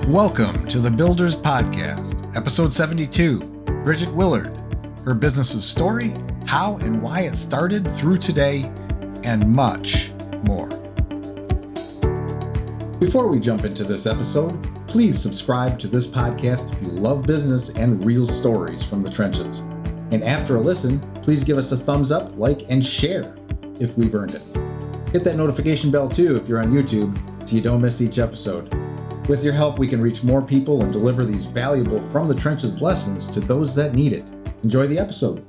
Welcome to the Builders Podcast, episode 72. Bridget Willard, her business's story, how and why it started through today, and much more. Before we jump into this episode, please subscribe to this podcast if you love business and real stories from the trenches. And after a listen, please give us a thumbs up, like, and share if we've earned it. Hit that notification bell too if you're on YouTube so you don't miss each episode. With your help, we can reach more people and deliver these valuable From the Trenches lessons to those that need it. Enjoy the episode.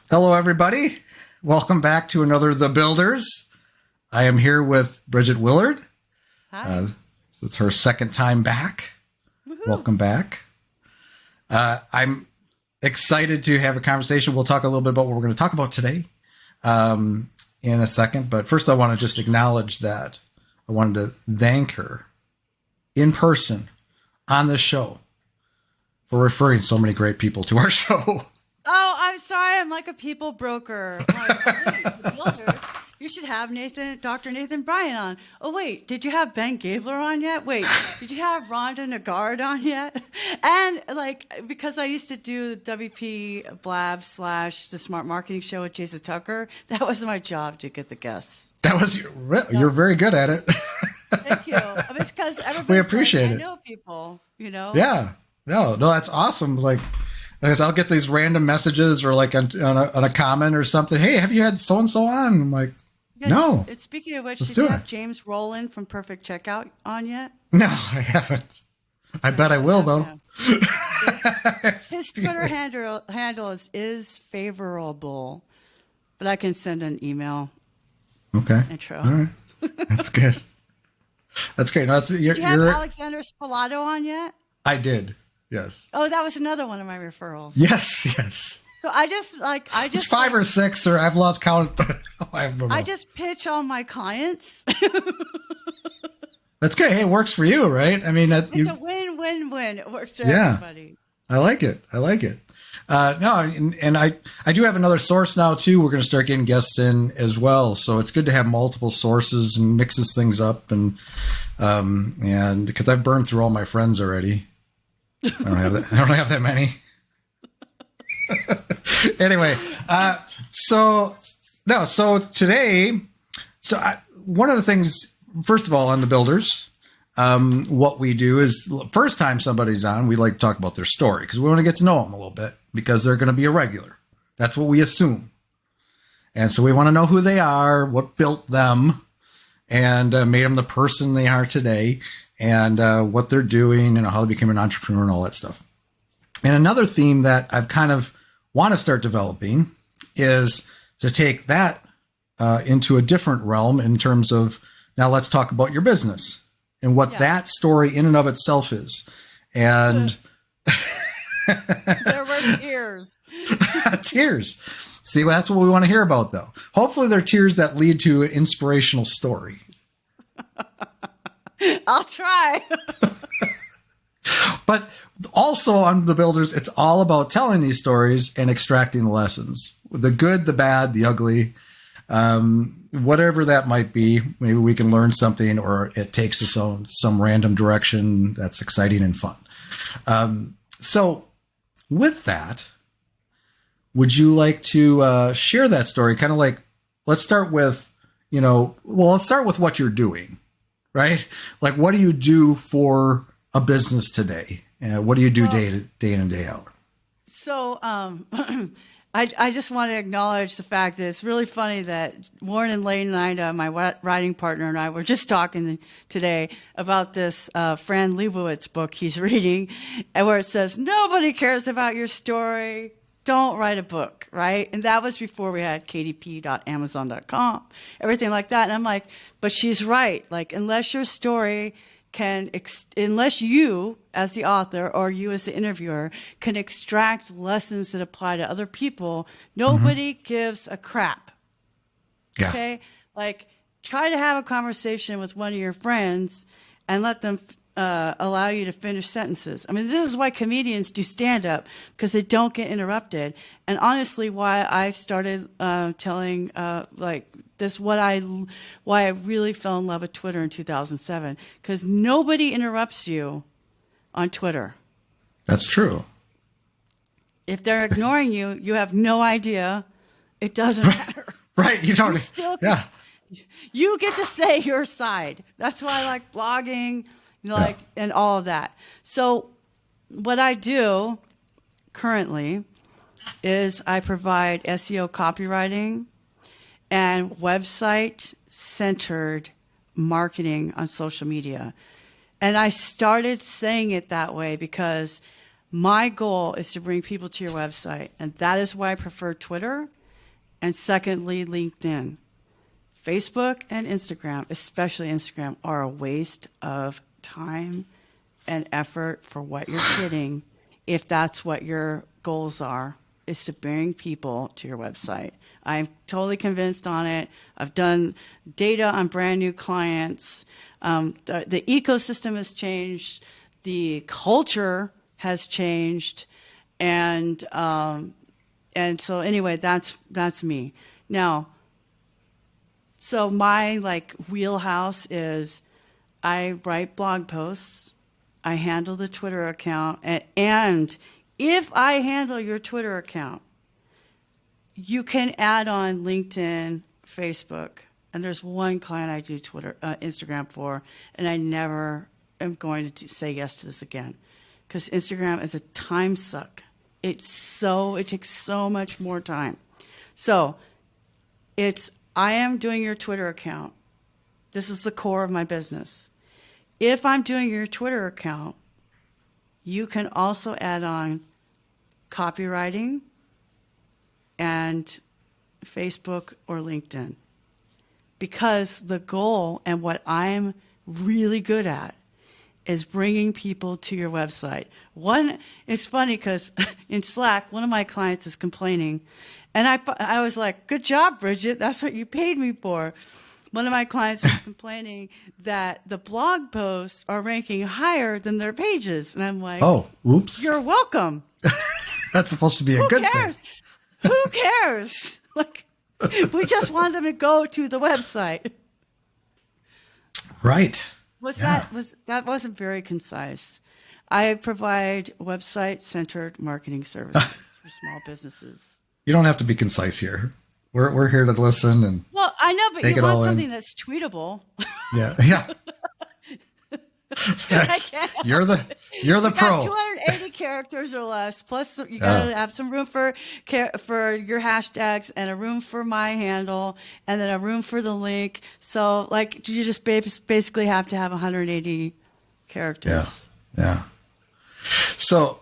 Hello, everybody. Welcome back to another The Builders. I am here with Bridget Willard. Hi. It's her second time back. Woohoo. Welcome back. I'm excited to have a conversation. We'll talk a little bit about what we're going to talk about today in a second. But first, I want to just acknowledge that I wanted to thank her in person on the show for referring so many great people to our show. Oh, I'm sorry. I'm like a people broker. I'm like, wait, the Builders, you should have Dr. Nathan Bryan on. Oh, wait, did you have Ben Gabler on yet? Wait, did you have Rhonda Nagard on yet? And like, because I used to do the WP Blab / the Smart Marketing Show with Jason Tucker, that was my job to get the guests. That was you're very good at it. Thank you. It's because everybody. We appreciate it. I know people, you know? Yeah. No, that's awesome. Like I guess I'll get these random messages or like on a comment or something. Hey, have you had so-and-so on? I'm like, Yeah, no. Speaking of which, Let's did you do have it. James Rowland from Perfect Checkout on yet? No, I haven't. I bet I will though. His Twitter handle is favorable, but I can send an email Okay. intro. All right. That's good. That's great. No, Did you have Alexander Spalato on yet? I did. Yes. Oh, that was another one of my referrals. Yes. So I just It's 5 or 6, or I've lost count. I don't know. I just pitch all my clients. That's good. Hey, it works for you, right? I mean, It's a win-win-win. It works for Yeah. everybody. I like it. No, and I do have another source now too. We're going to start getting guests in as well. So it's good to have multiple sources and mixes things up. And because I've burned through all my friends already. I don't have that many. Anyway, so today, one of the things, first of all, on the Builders, what we do is first time somebody's on, we like to talk about their story because we want to get to know them a little bit because they're going to be a regular. That's what we assume. And so we want to know who they are, what built them and made them the person they are today and what they're doing and how they became an entrepreneur and all that stuff. And another theme that I've kind of want to start developing is to take that into a different realm in terms of, now let's talk about your business and what that story in and of itself is. And There were tears. Tears. See, that's what we want to hear about, though. Hopefully they're tears that lead to an inspirational story. I'll try. But also on the Builders, it's all about telling these stories and extracting the lessons. The good, the bad, the ugly, whatever that might be. Maybe we can learn something or it takes us on some random direction that's exciting and fun. So with that, would you like to share that story? Kind of like, let's start with what you're doing, right? Like, what do you do for a business today? What do you do day in and day out? So I just want to acknowledge the fact that it's really funny that Warren and Lane and I, my writing partner and I, were just talking today about this Fran Lebowitz book he's reading, and where it says, nobody cares about your story. Don't write a book, right? And that was before we had kdp.amazon.com, everything like that. And I'm like, but she's right. Like, unless your story unless you as the author or you as the interviewer can extract lessons that apply to other people, nobody gives a crap. Yeah. Okay? Like, try to have a conversation with one of your friends and let them allow you to finish sentences. I mean, this is why comedians do stand up, because they don't get interrupted. And honestly, why I started telling like this, why I really fell in love with Twitter in 2007, because nobody interrupts you on Twitter. That's true. If they're ignoring you, you have no idea. It doesn't matter. Right. You don't. You still Yeah. You get to say your side. That's why I like blogging, like, and all of that. So what I do currently is I provide SEO copywriting and website centered marketing on social media. And I started saying it that way because my goal is to bring people to your website. And that is why I prefer Twitter. And secondly, LinkedIn. Facebook and Instagram, especially Instagram, are a waste of time and effort for what you're getting, if that's what your goals are, is to bring people to your website. I'm totally convinced on it. I've done data on brand new clients. The ecosystem has changed. The culture has changed. And so anyway, that's me. Now, so my like wheelhouse is I write blog posts, I handle the Twitter account, and if I handle your Twitter account, you can add on LinkedIn, Facebook, and there's one client I do Instagram for, and I never am going to say yes to this again, because Instagram is a time suck. It takes so much more time. So I am doing your Twitter account. This is the core of my business. If I'm doing your Twitter account, you can also add on copywriting and Facebook or LinkedIn. Because the goal and what I'm really good at is bringing people to your website. It's funny because in Slack, one of my clients is complaining, and I was like, good job, Bridget. That's what you paid me for. One of my clients was complaining that the blog posts are ranking higher than their pages. And I'm like, oh, oops. You're welcome. That's supposed to be a good thing. Who cares? Like, we just want them to go to the website. Right. That wasn't very concise. I provide website-centered marketing services for small businesses. You don't have to be concise here. We're here to listen and well, I know, but you want something that's tweetable. Yeah. You're the pro. 280 characters or less. Plus, you gotta have some room for your hashtags and a room for my handle, and then a room for the link. So, like, you just basically have to have 180 characters. Yeah. So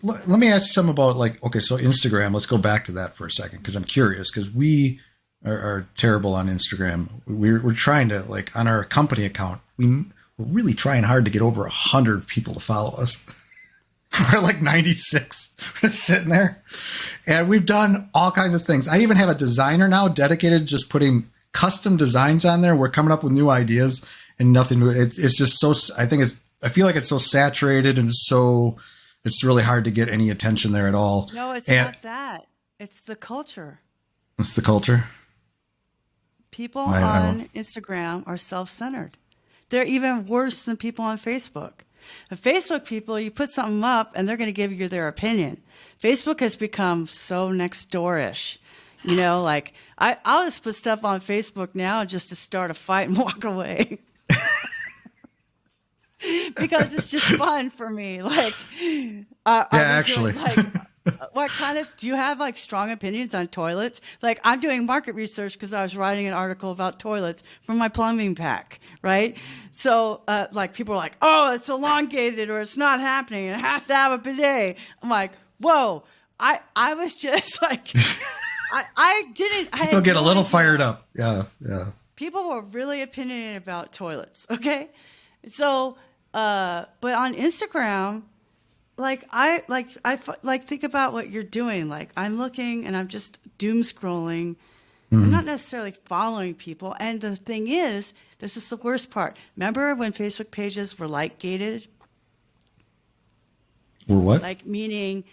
let me ask you something about so Instagram. Let's go back to that for a second because I'm curious because we are terrible on Instagram. We're trying to on our company account. We're really trying hard to get over 100 people to follow us. We're like 96. We're just sitting there, and we've done all kinds of things. I even have a designer now dedicated just putting custom designs on there. We're coming up with new ideas and nothing. It's just so. I feel like it's so saturated and it's really hard to get any attention there at all. No, it's not that. It's the culture. It's the culture. People on Instagram are self-centered. They're even worse than people on Facebook. The Facebook people, you put something up and they're going to give you their opinion. Facebook has become so next door-ish. I'll just put stuff on Facebook now just to start a fight and walk away. Because it's just fun for me. Actually. What kind of, do you have strong opinions on toilets? I'm doing market research because I was writing an article about toilets from my plumbing pack, right? So people are like, oh, it's elongated or it's not happening. It has to have a bidet. I'm like, whoa, I was just I didn't. People get a little fired up. Yeah. People were really opinionated about toilets. Okay. So, but on Instagram, I think about what you're doing. I'm looking and I'm just doom scrolling I'm not necessarily following people. And the thing is, this is the worst part. Remember when Facebook pages were like gated? Or what? Like meaning,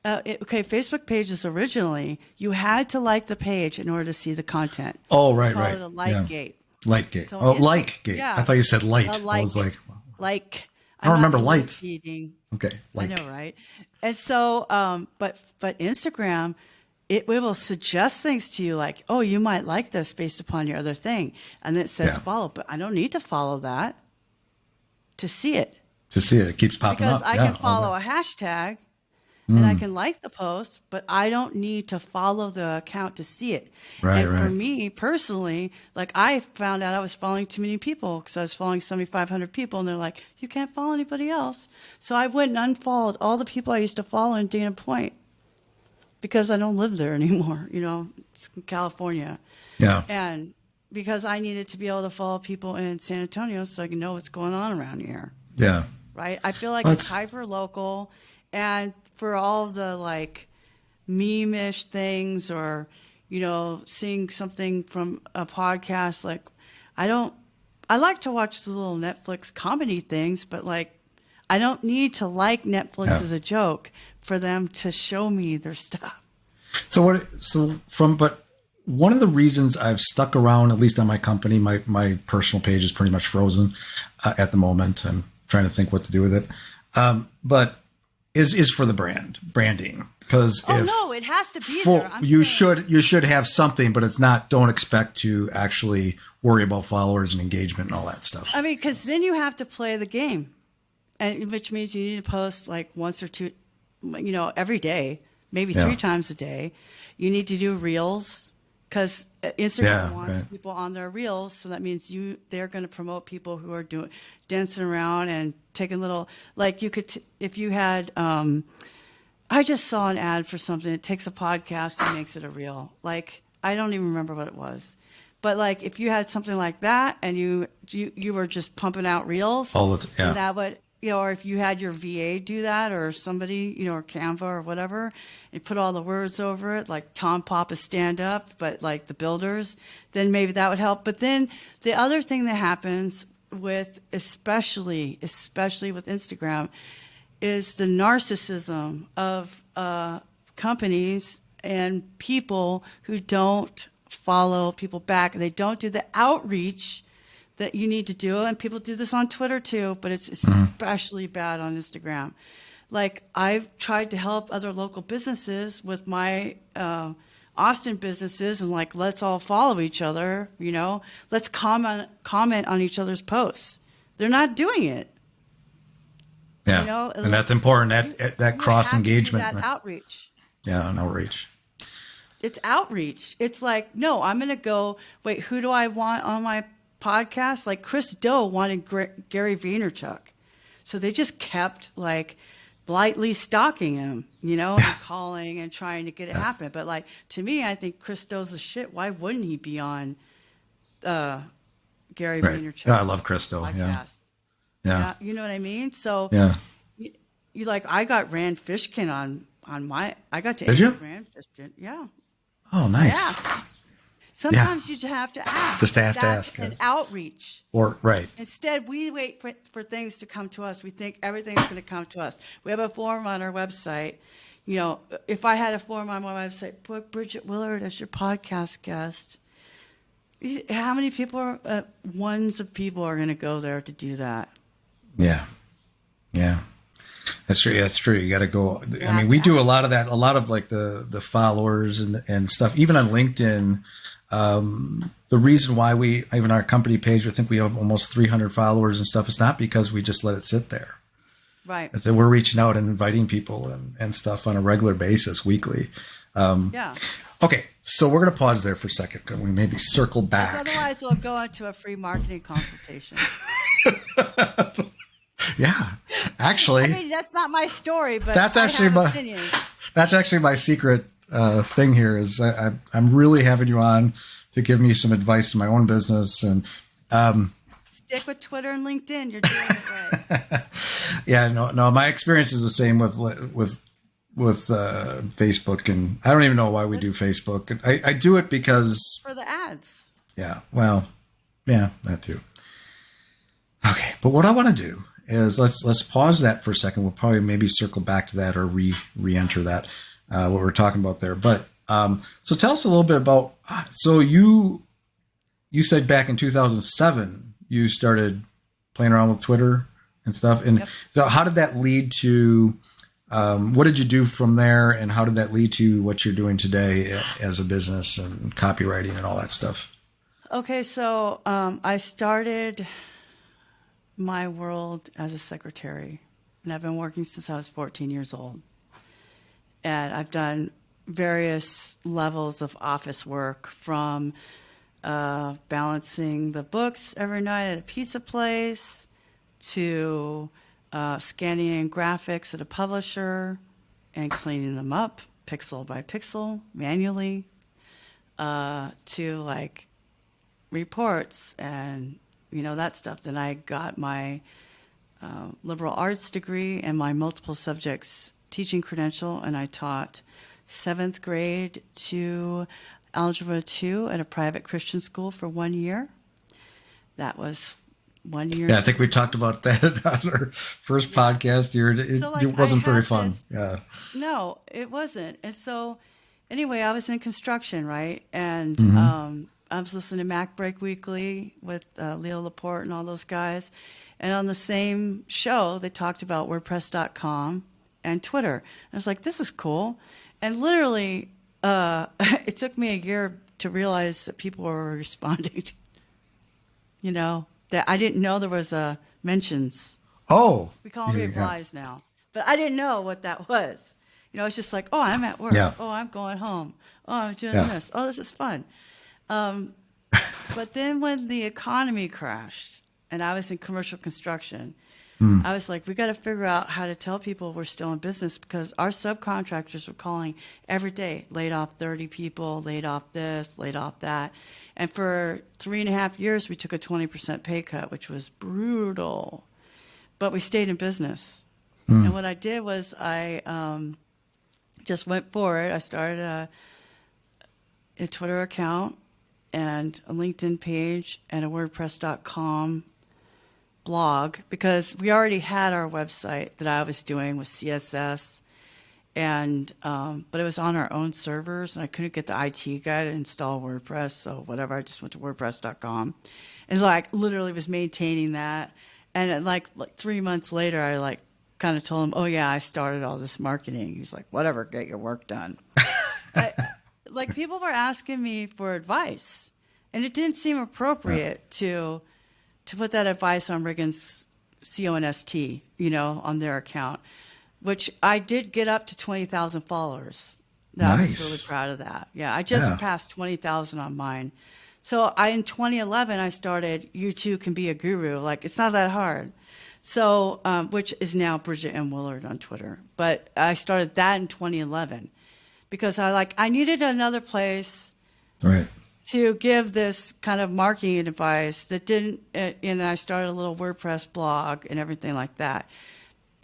Facebook pages originally, you had to like the page in order to see the content. Oh, right, Call right. it a like gate. Light gate. So like gate. yeah. I thought you said light. A like I was like, like. I don't remember I'm not lights. repeating. Okay, like. I know, right? And so, but Instagram, it will suggest things to you like, oh, you might like this based upon your other thing, and it says follow, but I don't need to follow that to see it. To see it, it keeps popping Because up. I can follow a hashtag and I can like the post, but I don't need to follow the account to see it. Right, and right. for me personally, like I found out I was following too many people because I was following 7,500 people and they're like, you can't follow anybody else. So I went and unfollowed all the people I used to follow in Dana Point because I don't live there anymore. It's in California. Yeah. And because I needed to be able to follow people in San Antonio so I can know what's going on around here. Yeah. Right? I feel like it's hyper local, and for all the like meme-ish things or, seeing something from a podcast, like I like to watch the little Netflix comedy things, but like I don't need to like Netflix as a joke for them to show me their stuff. But one of the reasons I've stuck around, at least on my company, my personal page is pretty much frozen at the moment. I'm trying to think what to do with it. But is for the branding. Because no, it has to be there. You should have something, but it's not, don't expect to actually worry about followers and engagement and all that stuff. I mean, because then you have to play the game, and which means you need to post like once or two, every day, maybe 3 times a day. You need to do reels because Instagram wants people on their reels, so that means they're going to promote people who are dancing around and taking little, like you could if you had. I just saw an ad for something. It takes a podcast and makes it a reel. Like I don't even remember what it was, but like if you had something like that and you were just pumping out reels, and that would. Or if you had your VA do that or somebody, or Canva or whatever, and put all the words over it, like Tom Papa stand up, but like the builders, then maybe that would help. But then the other thing that happens with, especially with Instagram, is the narcissism of companies and people who don't follow people back. They don't do the outreach that you need to do, and people do this on Twitter too, but it's especially bad on Instagram. Like I've tried to help other local businesses with my Austin businesses, and like let's all follow each other. Let's comment on each other's posts. They're not doing it. Yeah, and that's important. That cross engagement, that outreach. Yeah, an outreach. It's outreach. It's like, no, I'm going to go. Wait, who do I want on my podcast? Like Chris Do wanted Gary Vaynerchuk, so they just kept like blithely stalking him, and calling and trying to get it happen. But like to me, I think Chris Do's the shit. Why wouldn't he be on Gary Vaynerchuk? Yeah, I love Chris Do. Podcast. Yeah, you know what I mean. So you like I got Rand Fishkin on my. I got to interview Rand Fishkin. Yeah. Oh, nice. Sometimes you just have to ask. Just have to ask. An outreach. Instead, we wait for things to come to us. We think everything's going to come to us. We have a form on our website. If I had a form on my website, book Bridget Willard as your podcast guest. How many people ones of people are going to go there to do that? Yeah. That's true. You got to go. I mean, we do a lot of that. A lot of like the followers and stuff. Even on LinkedIn. The reason why even our company page, I think we have almost 300 followers and stuff. It's not because we just let it sit there. Right. We're reaching out and inviting people and stuff on a regular basis, weekly. Okay. So we're going to pause there for a second. Can we maybe circle back? Otherwise we'll go into a free marketing consultation. Yeah, actually, I mean, that's not my story, but that's actually my secret thing here is I'm really having you on to give me some advice in my own business and stick with Twitter and LinkedIn. You're doing it right. Yeah, no. My experience is the same with Facebook, and I don't even know why we do Facebook. And I do it because For the ads. yeah, well, yeah, that too. Okay, but what I want to do is let's pause that for a second. We'll probably maybe circle back to that or re-enter that what we're talking about there. But so tell us a little bit about. So you said back in 2007 you started playing around with Twitter and stuff, and so how did that lead to? What did you do from there, and how did that lead to what you're doing today as a business and copywriting and all that stuff? Okay, so I started my world as a secretary, and I've been working since I was 14 years old. And I've done various levels of office work, from balancing the books every night at a pizza place to scanning in graphics at a publisher and cleaning them up pixel by pixel manually, to like reports and that stuff. Then I got my liberal arts degree and my multiple subjects teaching credential, and I taught 7th grade to Algebra 2 at a private Christian school for 1 year. That was 1 year. Yeah, I think we talked about that on our first podcast. It wasn't very fun. Yeah. No, it wasn't. And so anyway, I was in construction, right? And I was listening to Mac Break Weekly with Leo Laporte and all those guys. And on the same show, they talked about WordPress.com and Twitter. I was like, this is cool. And literally, it took me a year to realize that people were responding. That I didn't know there was a mentions. Oh. We call them replies now. But I didn't know what that was. It's just like, oh, I'm at work. Yeah. Oh, I'm going home. Oh, I'm doing this. Oh, this is fun. But then when the economy crashed and I was in commercial construction, I was like, we got to figure out how to tell people we're still in business, because our subcontractors were calling every day, laid off 30 people, laid off this, laid off that. And for 3.5 years, we took a 20% pay cut, which was brutal. But we stayed in business. And what I did was I just went for it. I started a Twitter account and a LinkedIn page and a WordPress.com blog, because we already had our website that I was doing with CSS, and but it was on our own servers, and I couldn't get the IT guy to install WordPress, so whatever, I just went to WordPress.com and literally was maintaining that. And then, like 3 months later, I kind of told him, oh yeah, I started all this marketing. He's like, whatever, get your work done. People were asking me for advice, and it didn't seem appropriate to put that advice on Riggins CONST, on their account, which I did get up to 20,000 followers. I was really proud of that. Yeah, I just passed 20,000 on mine. So in 2011, I started You Too Can Be a Guru. It's not that hard. So, which is now Bridget and Willard on Twitter. But I started that in 2011 because I needed another place. Right. To give this kind of marketing advice that didn't, and I started a little WordPress blog and everything like that.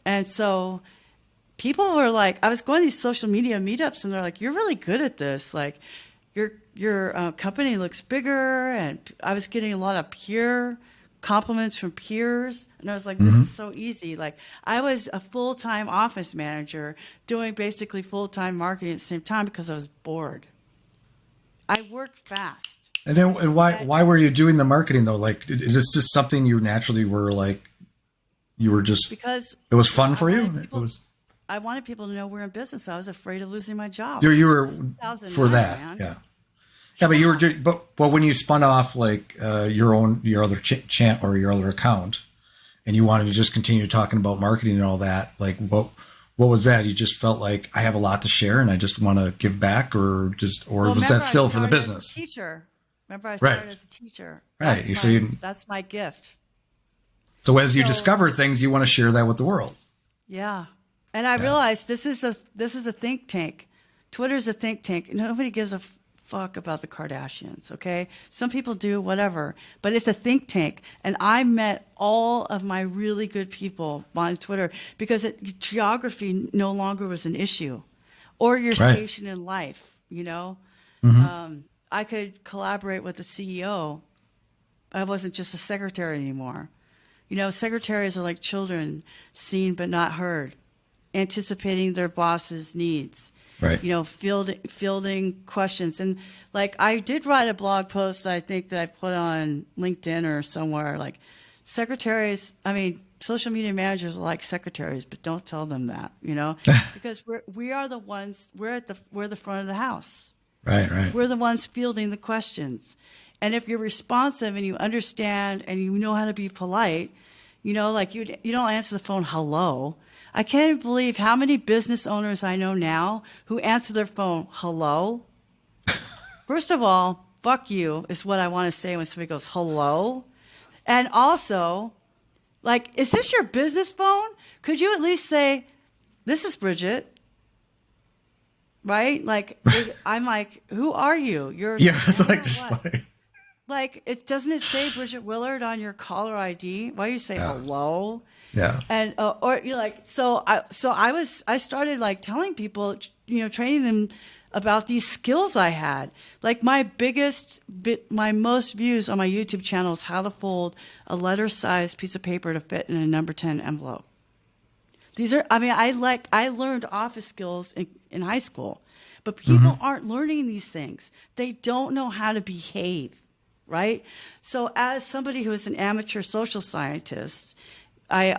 And so people were like, I was going to these social media meetups, and they're like, you're really good at this. Your company looks bigger. And I was getting a lot of peer compliments from peers. And I was like, this is so easy. I was a full-time office manager doing basically full-time marketing at the same time because I was bored. I worked fast. And why were you doing the marketing though? Is this just something you naturally were you were just, because it was fun for you? I wanted people to know we're in business. I was afraid of losing my job. You were for that. Man. Yeah. Yeah. But you were, but when you spun off your other chant or your other account, and you wanted to just continue talking about marketing and all that, what was that? You just felt like I have a lot to share and I just want to give back, or was that still for the business? As a teacher. Remember, I started as a teacher. Right. That's my gift. So as you discover things, you want to share that with the world. Yeah. And I realized this is a think tank. Twitter's a think tank. Nobody gives a fuck about the Kardashians, okay? Some people do, whatever. But it's a think tank. And I met all of my really good people on Twitter because geography no longer was an issue, or your station in life, you know? I could collaborate with the CEO. I wasn't just a secretary anymore. You know, secretaries are like children, seen but not heard, anticipating their boss's needs. Right. You know, fielding questions. And like, I did write a blog post, I think, that I put on LinkedIn or somewhere, like, secretaries, I mean, social media managers are like secretaries, but don't tell them that, you know, because we are the ones, we're the front of the house. Right. We're the ones fielding the questions. And if you're responsive and you understand and you know how to be polite, you know, like you don't answer the phone, hello. I can't believe how many business owners I know now who answer their phone, hello. First of all, fuck you is what I want to say when somebody goes, hello. And also, like, is this your business phone? Could you at least say, this is Bridget? Right? Like, I'm like, who are you? Like, doesn't it say Bridget Willard on your caller ID? Why do you say hello? Yeah. And or you're like, I started like telling people, you know, training them about these skills I had. Like my most views on my YouTube channel is how to fold a letter-sized piece of paper to fit in a number 10 envelope. These are, I mean, I learned office skills in high school, but people aren't learning these things. They don't know how to behave, right? So as somebody who is an amateur social scientist, I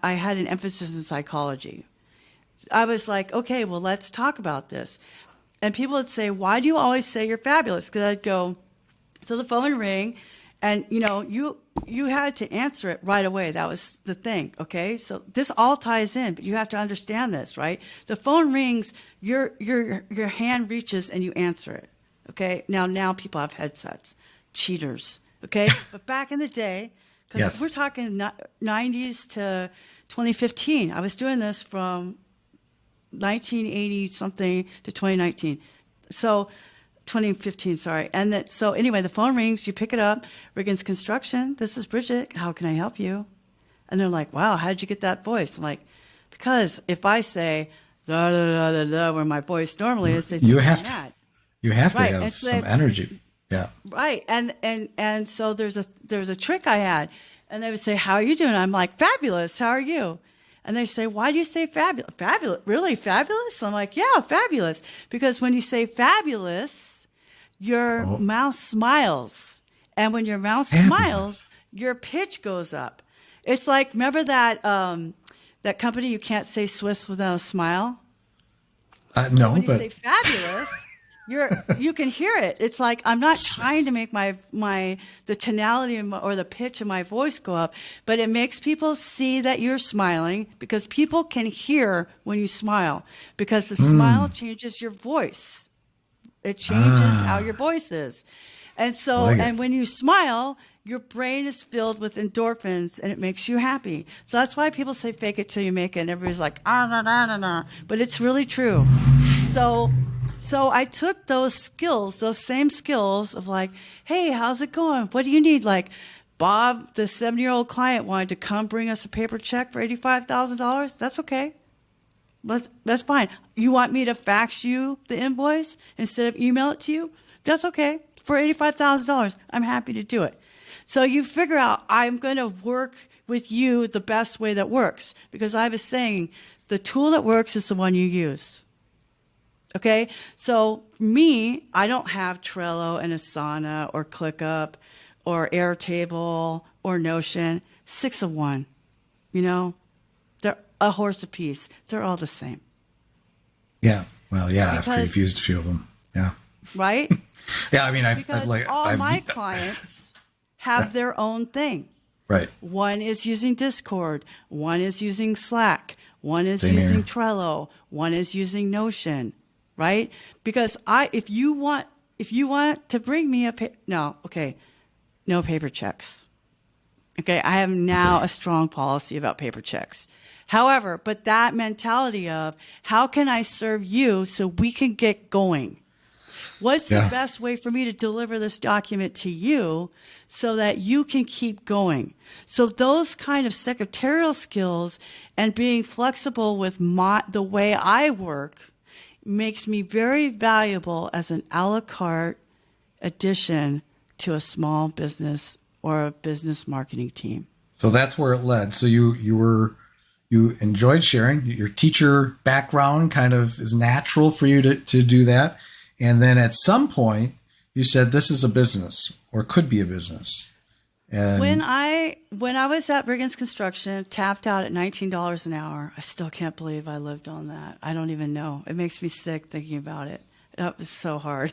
had an emphasis in psychology. I was like, okay, well, let's talk about this. And people would say, why do you always say you're fabulous? Because I'd go, so the phone would ring, and you know, you had to answer it right away. That was the thing, okay? So this all ties in, but you have to understand this, right? The phone rings, your hand reaches, and you answer it, okay? Now people have headsets, cheaters, okay? But back in the day, because we're talking 90s to 2015. I was doing this from 1980 something to 2019. So 2015, sorry. And so anyway, the phone rings, you pick it up, Riggins Construction, this is Bridget, how can I help you? And they're like, wow, how did you get that voice? I'm like, because if I say, da, da, da, da, da, where my voice normally is, they think I'm mad. You have to have some energy. Yeah. Right. And so there's a trick I had, and they would say, how are you doing? I'm like, fabulous. How are you? And they say, why do you say fabulous? Fabulous? Really? Fabulous? I'm like, yeah, fabulous. Because when you say fabulous, your mouth smiles. And when your mouth smiles, your pitch goes up. It's like, remember that that company, you can't say Swiss without a smile? No, when you say fabulous, you can hear it. It's like, I'm not trying to make the tonality or the pitch of my voice go up, but it makes people see that you're smiling, because people can hear when you smile, because the smile changes your voice. It changes how your voice is. And so, and when you smile, your brain is filled with endorphins and it makes you happy. So that's why people say fake it till you make it. And everybody's like, but it's really true. So I took those skills, those same skills of like, hey, how's it going? What do you need? Like, Bob, the 70-year-old client, wanted to come bring us a paper check for $85,000. That's okay. That's fine. You want me to fax you the invoice instead of email it to you? That's okay. For $85,000, I'm happy to do it. So you figure out, I'm going to work with you the best way that works, because I was saying the tool that works is the one you use. Okay, so me, I don't have Trello and Asana or ClickUp or Airtable or Notion. 6 of 1, you know, they're a horse apiece. They're all the same. Yeah, well, yeah, I've used a few of them. Yeah, right. Yeah, I mean, my clients have their own thing. Right. One is using Discord. One is using Slack. One is using Trello. One is using Notion. Right? Because if you want to bring me no paper checks. Okay, I have now a strong policy about paper checks. However, but that mentality of how can I serve you so we can get going? What's the best way for me to deliver this document to you so that you can keep going? So those kind of secretarial skills and being flexible with the way I work makes me very valuable as an a la carte addition to a small business or a business marketing team. So that's where it led. So you enjoyed sharing. Your teacher background kind of is natural for you to do that. And then at some point you said this is a business or could be a business. And when I was at Briggs Construction, tapped out at $19 an hour, I still can't believe I lived on that. I don't even know. It makes me sick thinking about it. That was so hard.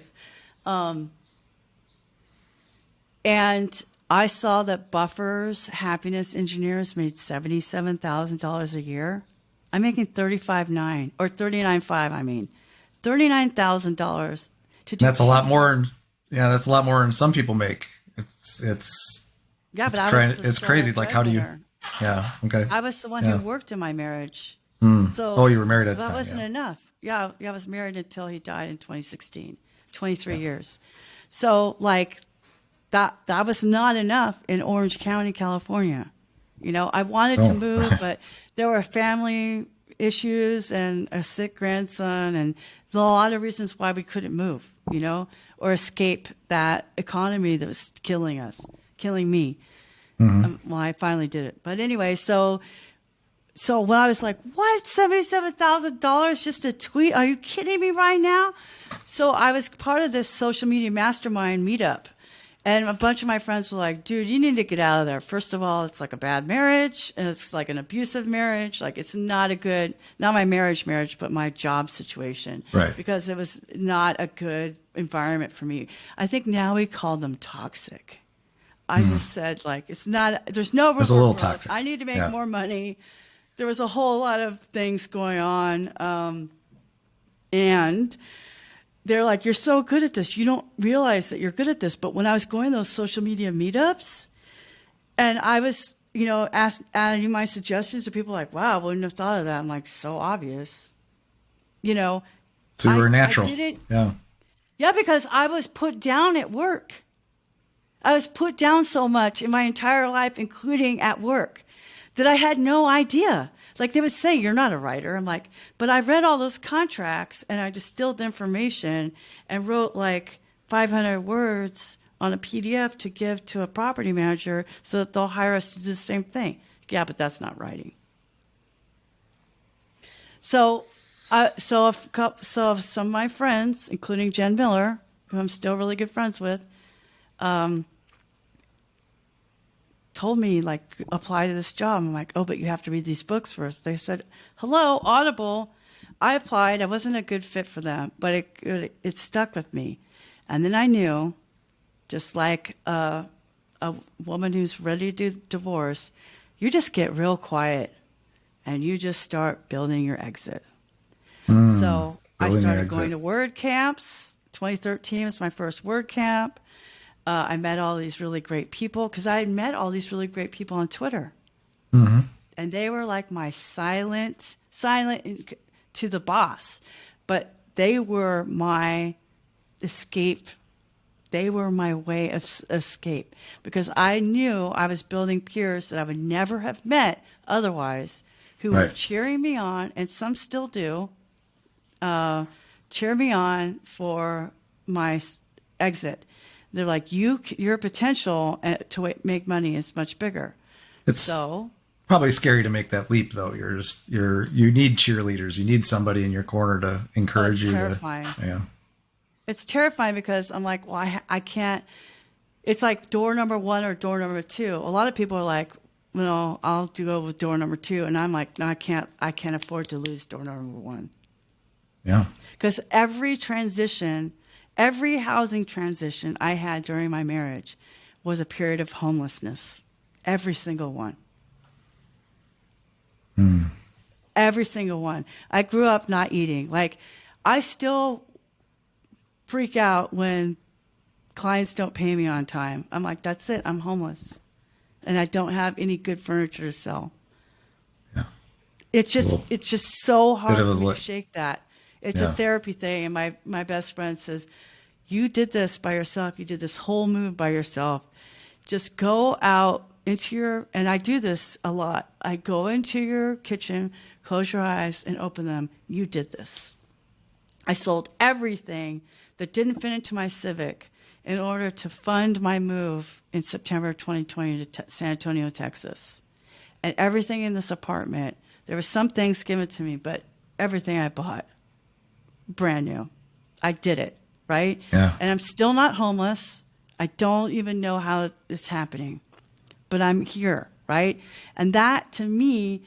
And I saw that Buffer's happiness engineers made $77,000 a year. I'm making $35,900 or $39,500. I mean, $39,000 to do. That's a lot more. Yeah, that's a lot more than some people make. Yeah, it's but it's crazy. Like, how do you? Yeah. Okay. I was the one who worked in my marriage. So, you were married at the time. That wasn't enough. Yeah, I was married until he died in 2016. 23 years. So, like, that was not enough in Orange County, California. You know, I wanted to move, but there were family issues and a sick grandson and a lot of reasons why we couldn't move, you know, or escape that economy that was killing me. Well, I finally did it. But anyway, so when I was like, what, $77,000 just a tweet? Are you kidding me right now? So I was part of this social media mastermind meetup. And a bunch of my friends were like, dude, you need to get out of there. First of all, it's like a bad marriage. And it's like an abusive marriage. Like, it's not my marriage, but my job situation. Right. Because it was not a good environment for me. I think now we call them toxic. I just said, like, there's no room it's a little toxic. I need to make more money. There was a whole lot of things going on. And they're like, you're so good at this. You don't realize that you're good at this. But when I was going to those social media meetups and I was, you know, adding my suggestions to people like, wow, I wouldn't have thought of that. I'm like, so obvious, you know. So you were natural. Yeah, because I was put down at work. I was put down so much in my entire life, including at work, that I had no idea. Like, they would say, you're not a writer. I'm like, but I read all those contracts and I distilled information and wrote like 500 words on a PDF to give to a property manager so that they'll hire us to do the same thing. Yeah, but that's not writing. So some of my friends, including Jen Miller, who I'm still really good friends with, told me, like, apply to this job. I'm like, oh, but you have to read these books first. They said, hello, Audible. I applied. I wasn't a good fit for them, but it stuck with me. And then I knew, just like a woman who's ready to do divorce, you just get real quiet and you just start building your exit. So I started going to word camps. 2013 was my first word camp. I met all these really great people because I had met all these really great people on Twitter. And they were like my silent to the boss, but they were my escape. They were my way of escape because I knew I was building peers that I would never have met otherwise who were cheering me on, and some still do, cheer me on for my exit. They're like, your potential to make money is much bigger. It's probably scary to make that leap, though. You need cheerleaders. You need somebody in your corner to encourage you. Terrifying. It's terrifying because I'm like, well, I can't. It's like door number 1 or door number 2. A lot of people are like, well, I'll go with door number 2, and I'm like, no, I can't afford to lose door number 1. Yeah. Because every housing transition I had during my marriage was a period of homelessness. Every single one. Every single one. I grew up not eating. Like, I still freak out when clients don't pay me on time. I'm like, that's it. I'm homeless. And I don't have any good furniture to sell. Yeah. It's just so hard for me to shake that. It's a therapy thing. And my best friend says, You did this by yourself. You did this whole move by yourself. Just go out into your, and I do this a lot. I go into your kitchen, close your eyes and open them. You did this. I sold everything that didn't fit into my Civic in order to fund my move in September of 2020 to San Antonio, Texas. And everything in this apartment, there were some things given to me, but everything I bought, brand new. I did it, right? Yeah. And I'm still not homeless. I don't even know how it's happening, but I'm here, right? And that, to me,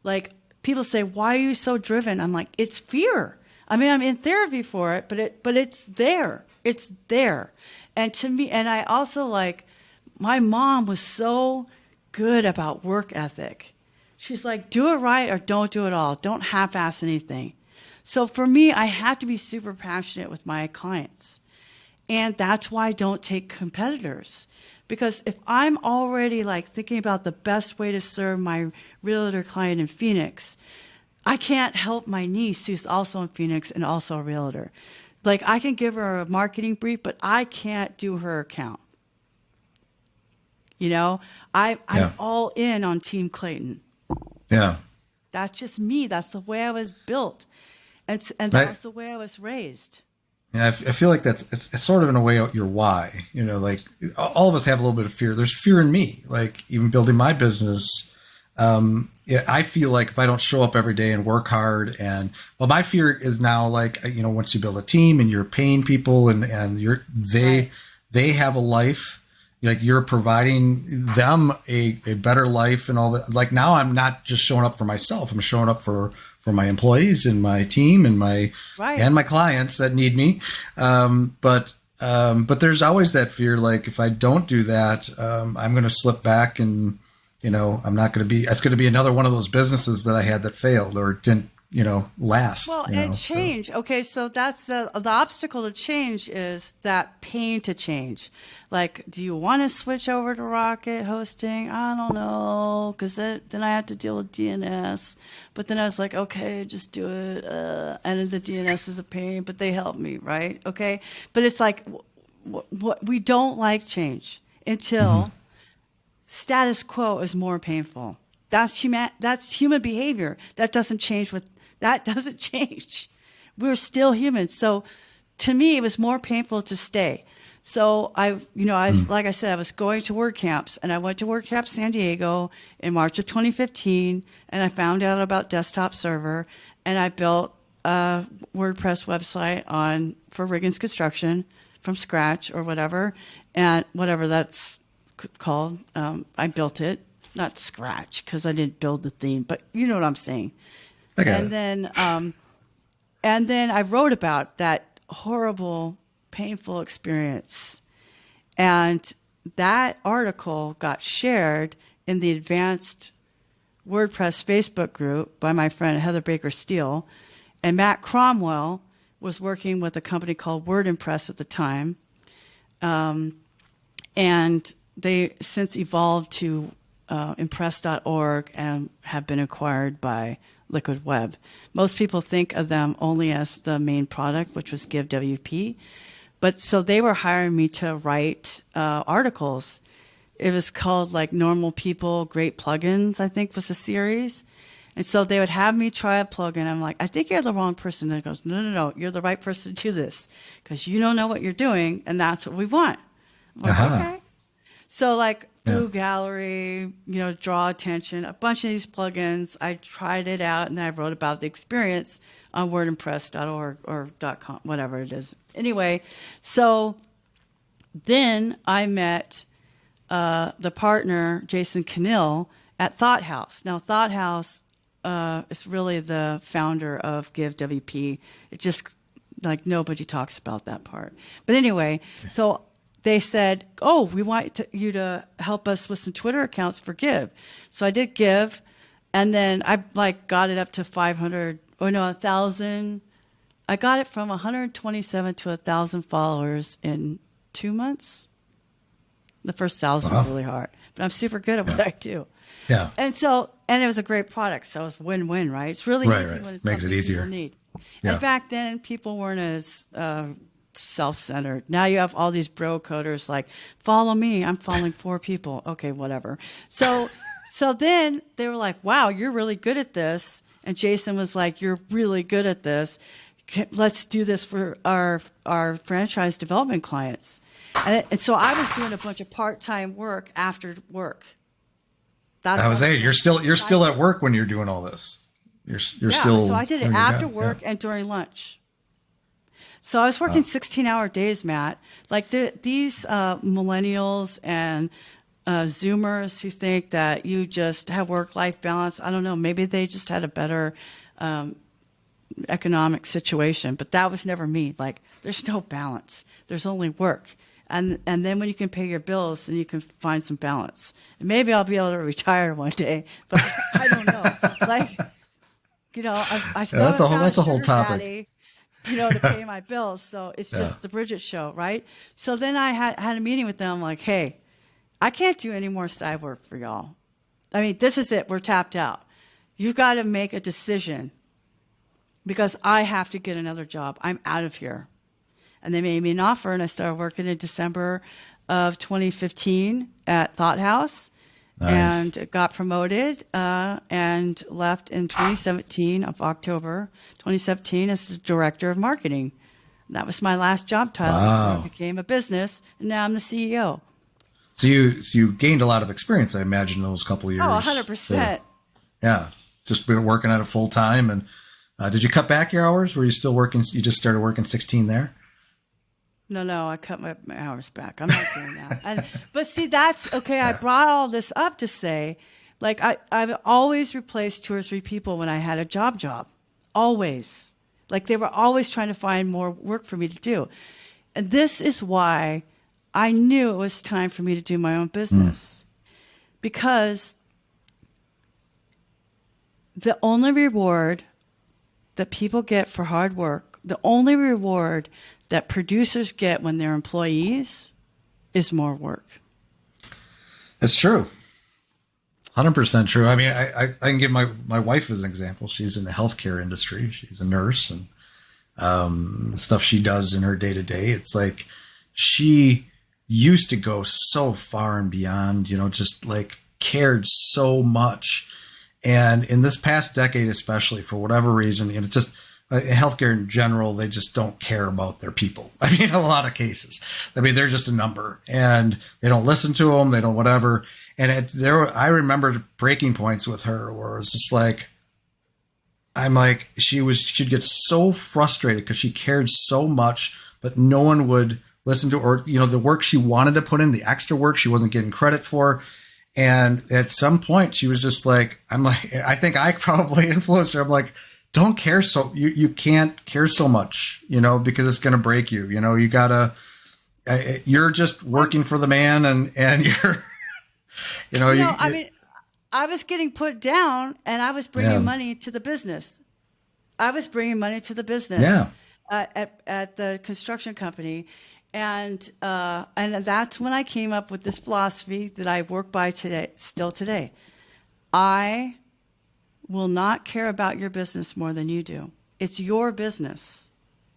like, people say, why are you so driven? I'm like, it's fear. I mean, I'm in therapy for it, but it's there. It's there. And to me, and I also, like, my mom was so good about work ethic. She's like, do it right or don't do it all. Don't half-ass anything. So for me, I have to be super passionate with my clients. And that's why I don't take competitors. Because if I'm already, like, thinking about the best way to serve my realtor client in Phoenix, I can't help my niece who's also in Phoenix and also a realtor. Like, I can give her a marketing brief, but I can't do her account. You know, I'm all in on Team Clayton. Yeah. That's just me. That's the way I was built. And that's the way I was raised. Yeah, I feel like it's sort of in a way your why. You know, like, all of us have a little bit of fear. There's fear in me, like, even building my business. Yeah, I feel like if I don't show up every day and work hard, and well, my fear is now, like, you know, once you build a team and you're paying people and they have a life, like, you're providing them a better life and all that. Like, now I'm not just showing up for myself. I'm showing up for my employees and my team and my clients that need me. But there's always that fear. Like, if I don't do that, I'm going to slip back and, you know, I'm not going to be, it's going to be another one of those businesses that I had that failed or didn't, you know, last. Well, and change. So. Okay. So that's the obstacle to change is that pain to change. Like, do you want to switch over to Rocket hosting? I don't know. Cause then I have to deal with DNS, but then I was like, okay, just do it. And the DNS is a pain, but they help me. Right. Okay. But it's like, what we don't like change until status quo is more painful. That's human behavior. That doesn't change We're still humans. So to me, it was more painful to stay. So like I said, I was going to WordCamps, and I went to WordCamp San Diego in March of 2015, and I found out about desktop server, and I built a WordPress website for Riggins Construction from scratch or whatever, and whatever that's called. I built it, not scratch, because I didn't build the theme, but you know what I'm saying. And then I wrote about that horrible, painful experience. And that article got shared in the advanced WordPress Facebook group by my friend Heather Baker Steele. And Matt Cromwell was working with a company called WordImpress at the time. And they since evolved to impress.org and have been acquired by Liquid Web. Most people think of them only as the main product, which was GiveWP. But so they were hiring me to write articles. It was called, like, Normal People, Great Plugins, I think was the series. And so they would have me try a plugin. I'm like, I think you're the wrong person. And it goes, no, you're the right person to do this because you don't know what you're doing, and that's what we want. I'm like, okay. So, like, Blue Gallery, you know, Draw Attention, a bunch of these plugins. I tried it out, and I wrote about the experience on wordimpress.org or .com, whatever it is. Anyway, so then I met the partner, Jason Canill, at Thought House. Now, Thought House is really the founder of GiveWP. It just, like, nobody talks about that part. But anyway, so they said, oh, we want you to help us with some Twitter accounts for Give. So I did Give, and then I, like, got it up to 1,000. I got it from 127 to 1,000 followers in 2 months. The first 1,000 was really hard, but I'm super good at what I do. Yeah. And it was a great product, so it's win-win, right? It's really easy when it's makes it something easier. people need. Yeah. And back then, people weren't as self-centered. Now you have all these bro coders like, follow me. I'm following 4 people. Okay, whatever. So then they were like, wow, you're really good at this. And Jason was like, you're really good at this. Let's do this for our franchise development clients. And so I was doing a bunch of part-time work after work. I was saying, you're still at work when you're doing all this. You're still. So I did it after work and during lunch. So I was working 16-hour days, Matt. Like these millennials and Zoomers who think that you just have work-life balance. I don't know. Maybe they just had a better economic situation, but that was never me. Like, there's no balance. There's only work. And then when you can pay your bills, then you can find some balance. And maybe I'll be able to retire one day, but I don't know. Like, you know, I still that's a whole topic. Daddy, you know, to pay my bills. So it's just the Bridget show, right? So then I had a meeting with them, like, hey, I can't do any more side work for y'all. I mean, this is it. We're tapped out. You've got to make a decision because I have to get another job. I'm out of here. And they made me an offer, and I started working in December of 2015 at Thought House. Nice. And got promoted and left in 2017 of October 2017 as the director of marketing. And that was my last job title. Wow. I became a business, and now I'm the CEO. So you gained a lot of experience, I imagine, those couple of years. Oh, 100%. So, yeah, just been working at it full time. And did you cut back your hours? Were you still working? You just started working 16 there? No, I cut my hours back. I'm not doing that. But see, that's okay. I brought all this up to say, like, I've always replaced 2 or 3 people when I had a job. Always. Like, they were always trying to find more work for me to do. And this is why I knew it was time for me to do my own business. Because the only reward that people get for hard work, the only reward that producers get when they're employees is more work. It's true. 100% true. I mean, I can give my wife as an example. She's in the healthcare industry. She's a nurse, and the stuff she does in her day to day, it's like she used to go so far and beyond, you know, just like cared so much. And in this past decade, especially, for whatever reason, and it's just, in healthcare in general, they just don't care about their people. I mean, in a lot of cases, I mean, they're just a number, and they don't listen to them. They don't whatever. And I remember breaking points with her where it was just like, she'd get so frustrated because she cared so much, but no one would listen to her. Or, you know, the work she wanted to put in, the extra work she wasn't getting credit for. And at some point she was just like, I think I probably influenced her. I'm like, don't care. So you can't care so much, you know, because it's going to break you. You know, you gotta, you're just working for the man, and you're, I mean, I was getting put down, and I was bringing money to the business. Yeah. At the construction company. And that's when I came up with this philosophy that I work by still today. I will not care about your business more than you do. It's your business.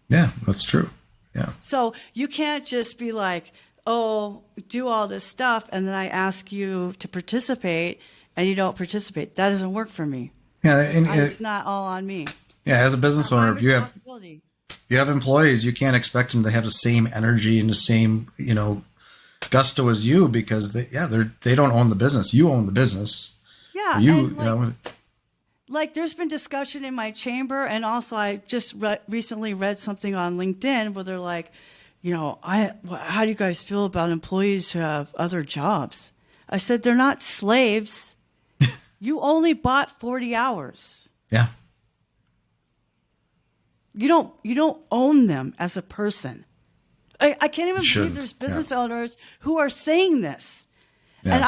Yeah, that's true. Yeah. So you can't just be like, oh, do all this stuff, and then I ask you to participate, and you don't participate. That doesn't work for me. Yeah, it's not all on me. Yeah, as a business owner, if you have employees, you can't expect them to have the same energy and the same, you know, gusto as you, because they don't own the business. You own the business. Yeah, like there's been discussion in my chamber, and also I just recently read something on LinkedIn where they're like, you know, how do you guys feel about employees who have other jobs? I said, they're not slaves. You only bought 40 hours. Yeah. You don't own them as a person. I can't even believe there's business owners who are saying this. Yeah. And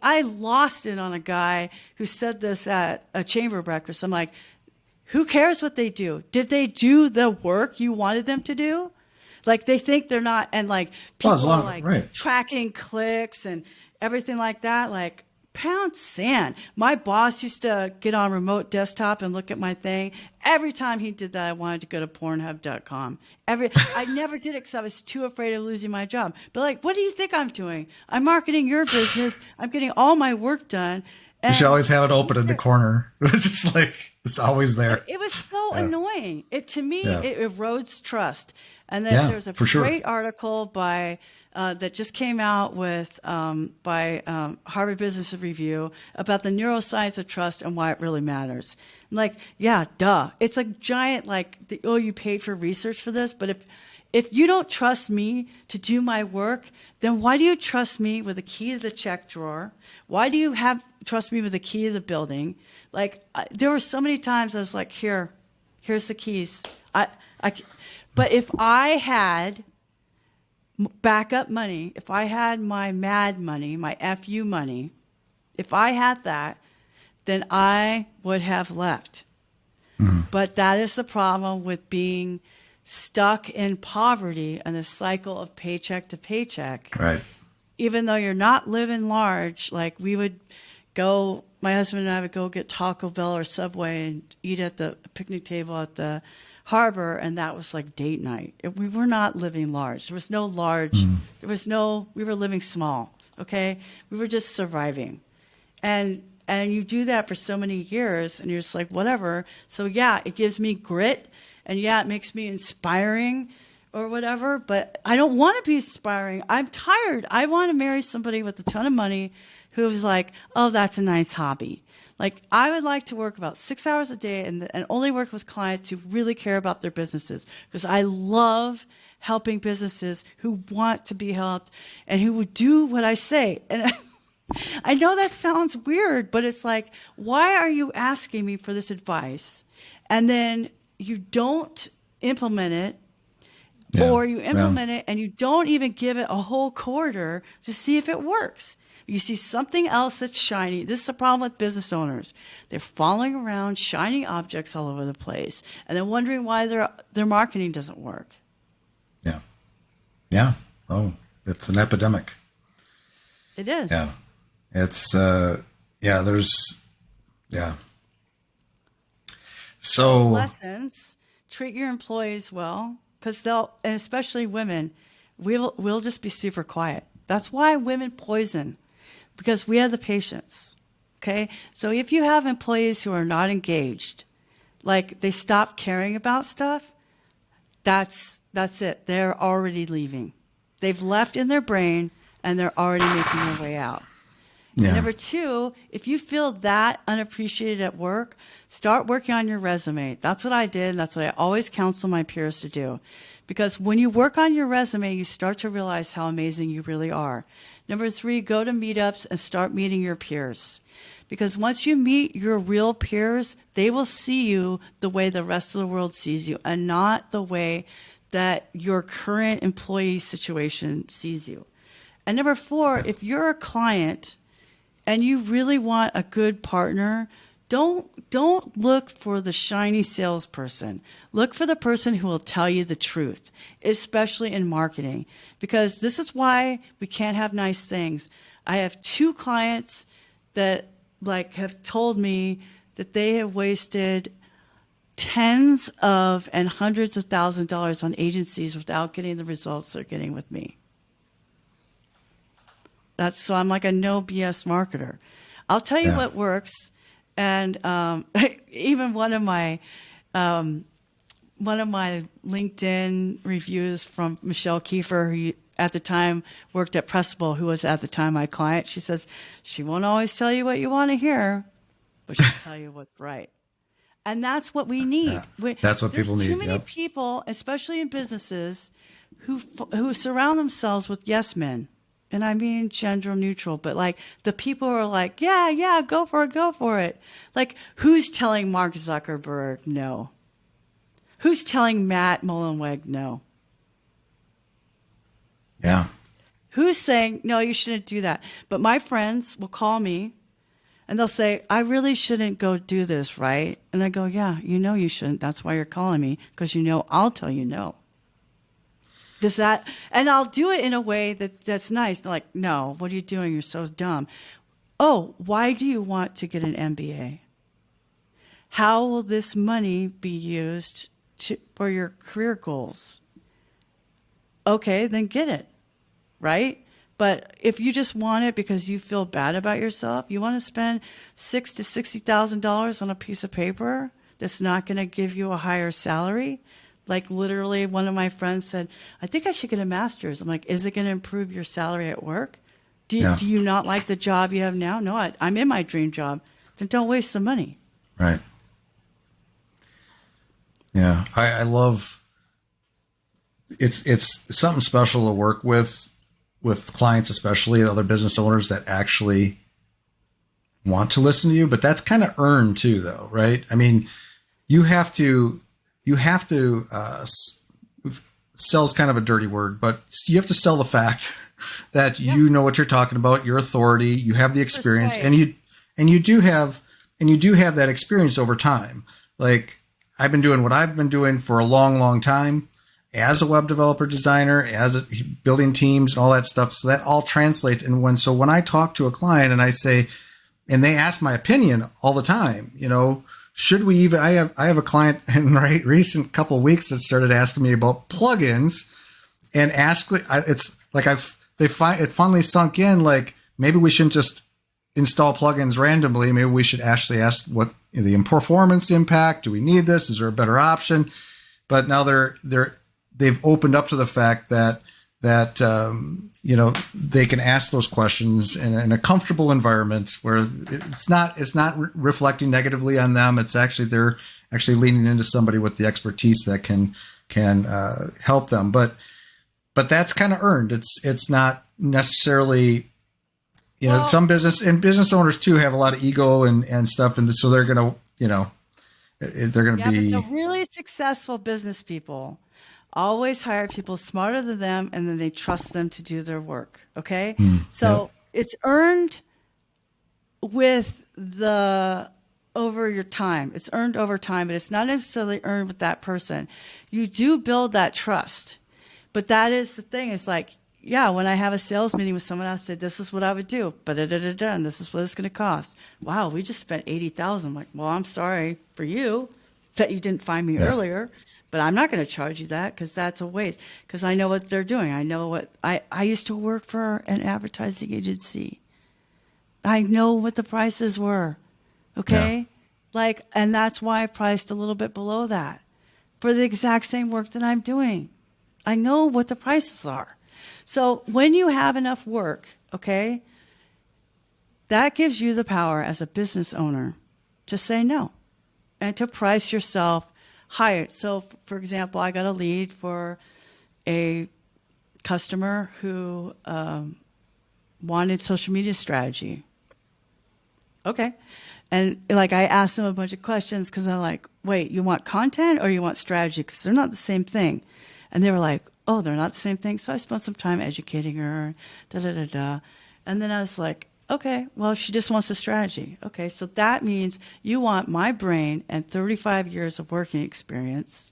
I lost it on a guy who said this at a chamber breakfast. I'm like, who cares what they do? Did they do the work you wanted them to do? Like, they think they're not, and like people are like tracking clicks and everything like that. Like, pound sand. My boss used to get on remote desktop and look at my thing. Every time he did that, I wanted to go to Pornhub.com. I never did it because I was too afraid of losing my job. But like, what do you think I'm doing? I'm marketing your business. I'm getting all my work done. You should always have it open in the corner. It's just like, it's always there. It was so annoying. It erodes trust. And then there's a great article by that just came out with by Harvard Business Review about the neuroscience of trust and why it really matters. I'm like, yeah, duh. It's a giant you paid for research for this, but if you don't trust me to do my work, then why do you trust me with the key to the check drawer? Why do you trust me with the key to the building? Like, there were so many times I was like, here's the keys. But if I had backup money, if I had my MAD money, my FU money, if I had that, then I would have left. Mm-hmm. But that is the problem with being stuck in poverty and the cycle of paycheck to paycheck. Right. Even though you're not living large, like we would go, my husband and I would go get Taco Bell or Subway and eat at the picnic table at the harbor, and that was like date night. We were not living large. There was no large, we were living small, okay? We were just surviving. And you do that for so many years, and you're just like, whatever. So yeah, it gives me grit, and yeah, it makes me inspiring or whatever, but I don't want to be inspiring. I'm tired. I want to marry somebody with a ton of money who's like, oh, that's a nice hobby. Like, I would like to work about 6 hours a day and only work with clients who really care about their businesses, because I love helping businesses who want to be helped and who would do what I say. And I know that sounds weird, but it's like, why are you asking me for this advice and then you don't implement it? Yeah, or you implement it and you don't even give it a whole quarter to see if it works. You see something else that's shiny. This is the problem with business owners. They're following around shiny objects all over the place and then wondering why their marketing doesn't work. Yeah. Yeah. Oh, it's an epidemic. It is. Yeah. It's, So lessons, treat your employees well, because and especially women, we'll just be super quiet. That's why women poison, because we have the patience. Okay. So if you have employees who are not engaged, like they stop caring about stuff, that's it. They're already leaving. They've left in their brain and they're already making their way out. Yeah. And number two, if you feel that unappreciated at work, start working on your resume. That's what I did. That's what I always counsel my peers to do. Because when you work on your resume, you start to realize how amazing you really are. Number three, go to meetups and start meeting your peers. Because once you meet your real peers, they will see you the way the rest of the world sees you and not the way that your current employee situation sees you. And number four, if you're a client and you really want a good partner, don't look for the shiny salesperson. Look for the person who will tell you the truth, especially in marketing, because this is why we can't have nice things. I have 2 clients that have told me that they have wasted tens of and hundreds of thousands of dollars on agencies without getting the results they're getting with me. So I'm like a no BS marketer. I'll tell you what works. And even one of my LinkedIn reviews from Michelle Kiefer, who at the time worked at Pressable, who was at the time my client, she says, she won't always tell you what you want to hear, but she'll tell you what's right. And that's what we need. Yeah, that's what people need. There's too many people, especially in businesses, who surround themselves with yes men. And I mean gender neutral, but the people who are like, yeah, go for it. Like, who's telling Mark Zuckerberg no? Who's telling Matt Mullenweg no? Yeah. Who's saying, no, you shouldn't do that? But my friends will call me and they'll say, I really shouldn't go do this, right? And I go, yeah, you shouldn't. That's why you're calling me, because I'll tell you no. And I'll do it in a way that's nice. Like, no, what are you doing? You're so dumb. oh, why do you want to get an MBA? How will this money be used for your career goals? Okay, then get it, right? But if you just want it because you feel bad about yourself, you want to spend $6,000 to $60,000 on a piece of paper that's not going to give you a higher salary. Like literally, one of my friends said, "I think I should get a master's." I'm like, "Is it going to improve your salary at work? Do you not like the job you have now?" "No, I'm in my dream job." "Then don't waste the money." Right. Yeah, I love. It's something special to work with clients, especially other business owners that actually want to listen to you. But that's kind of earned too, though, right? I mean, you have to sell is kind of a dirty word, but you have to sell the fact that you know what you're talking about, your authority, you have the experience, and you do have that experience over time. Like I've been doing what I've been doing for a long, long time as a web developer, designer, building teams and all that stuff. So that all translates. And when I talk to a client and I say, and they ask my opinion all the time, should we even, I have a client in recent couple of weeks that started asking me about plugins and it finally sunk in, like maybe we shouldn't just install plugins randomly. Maybe we should actually ask what the performance impact. Do we need this? Is there a better option? But now they've opened up to the fact that they can ask those questions in a comfortable environment where it's not reflecting negatively on them. It's actually, they're actually leaning into somebody with the expertise that can help them. But that's kind of earned. It's not necessarily, some business owners too have a lot of ego and stuff. And so they're going to, they're going to be. But the really successful business people always hire people smarter than them, and then they trust them to do their work. Okay. It's earned over your time. It's earned over time, but it's not necessarily earned with that person. You do build that trust, but that is the thing. It's like, when I have a sales meeting with someone, I say, "This is what I would do, and this is what it's going to cost." "Wow, we just spent $80,000. I'm like, "Well, I'm sorry for you that you didn't find me earlier. But I'm not going to charge you that because that's a waste, because I know what they're doing. I know what I used to work for an advertising agency. I know what the prices were. Okay. Yeah. And that's why I priced a little bit below that for the exact same work that I'm doing. I know what the prices are. So when you have enough work, okay, that gives you the power as a business owner to say no and to price yourself higher. So, for example, I got a lead for a customer who wanted social media strategy. Okay. And I asked them a bunch of questions because I'm like, "Wait, you want content or you want strategy? Because they're not the same thing." And they were like, "Oh, they're not the same thing." So I spent some time educating her, And then I was like, "Okay, well, she just wants a strategy." Okay, so that means you want my brain and 35 years of working experience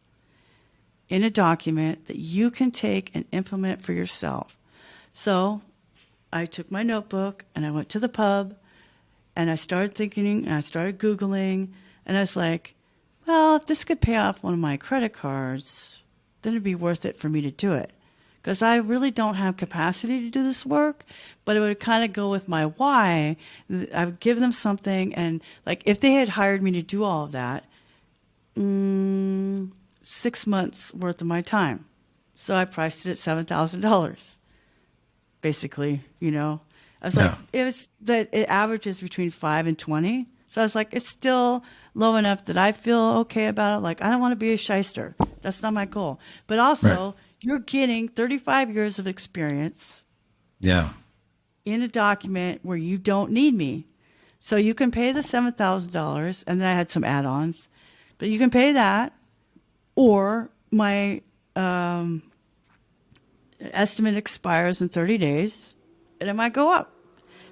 in a document that you can take and implement for yourself. So I took my notebook and I went to the pub and I started thinking and I started Googling and I was like, well, if this could pay off one of my credit cards, then it'd be worth it for me to do it. Because I really don't have capacity to do this work, but it would kind of go with my why. I would give them something, and if they had hired me to do all of that, 6 months worth of my time. So I priced it at $7,000, basically. I was like, it averages between 5 and 20. So I was like, it's still low enough that I feel okay about it. I don't want to be a shyster. That's not my goal. But also, you're getting 35 years of experience in a document where you don't need me. So you can pay the $7,000, and then I had some add-ons. But you can pay that, or my estimate expires in 30 days, and it might go up.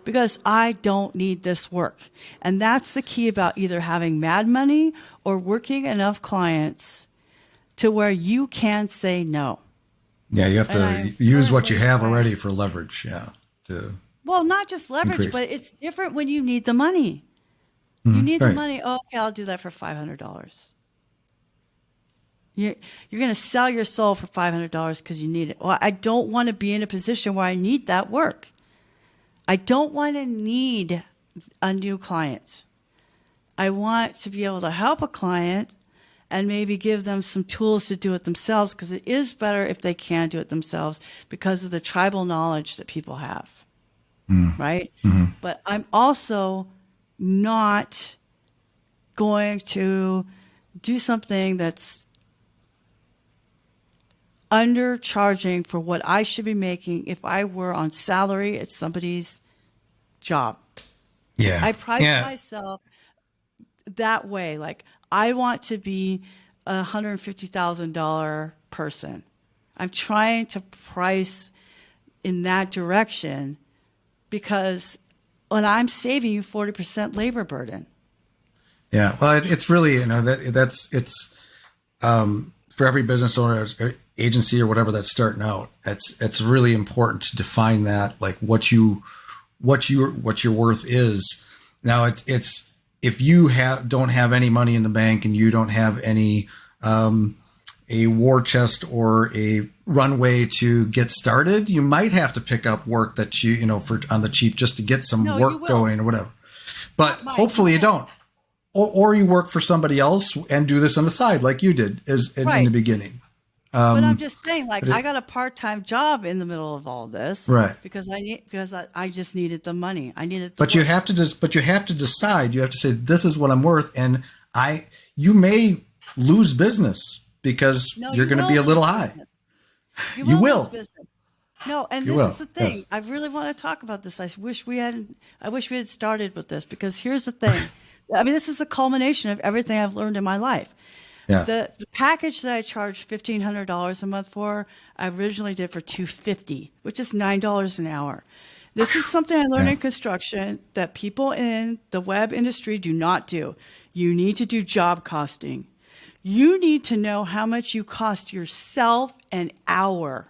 Because I don't need this work. And that's the key about either having mad money or working enough clients to where you can say no. Yeah, you have to use what you have already for leverage. Yeah. Well, not just leverage, increase. but it's different when you need the money. You need the Right. money. Oh, okay, I'll do that for $500. You're going to sell your soul for $500 because you need it. Well, I don't want to be in a position where I need that work. I don't want to need a new client. I want to be able to help a client and maybe give them some tools to do it themselves, because it is better if they can do it themselves because of the tribal knowledge that people have. Right? But I'm also not going to do something that's undercharging for what I should be making if I were on salary at somebody's job. Yeah. I price myself that way. Like, I want to be a $150,000 person. I'm trying to price in that direction because when I'm saving you 40% labor burden. Yeah. Well, it's really, it's for every business owner or agency or whatever that's starting out, it's really important to define that, like what your worth is. Now it's if you don't have any money in the bank and you don't have any a war chest or a runway to get started, you might have to pick up work that for on the cheap just to get some work going or whatever. But hopefully you don't. Or you work for somebody else and do this on the side like you did in the beginning. But I'm just saying, like, I got a part-time job in the middle of all this, right? Because I just needed the money. I needed. But you have to decide. You have to say, this is what I'm worth, and you may lose business because you're going to be a little high. You will. No, and this is the thing. Yes. I really want to talk about this. I wish we had started with this, because here's the thing. I mean, this is a culmination of everything I've learned in my life. Yeah. The package that I charged $1,500 a month for, I originally did for $250, which is $9 an hour. This is something I learned in construction that people in the web industry do not do. You need to do job costing. You need to know how much you cost yourself an hour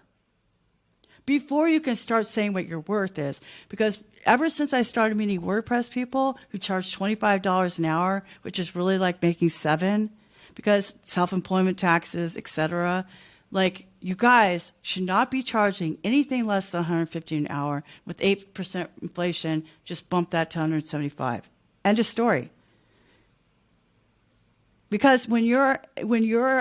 before you can start saying what your worth is. Because ever since I started meeting WordPress people who charge $25 an hour, which is really like making $7, because self-employment taxes, etc., like, you guys should not be charging anything less than $150 an hour. With 8% inflation, just bump that to $175. End of story. Because when you're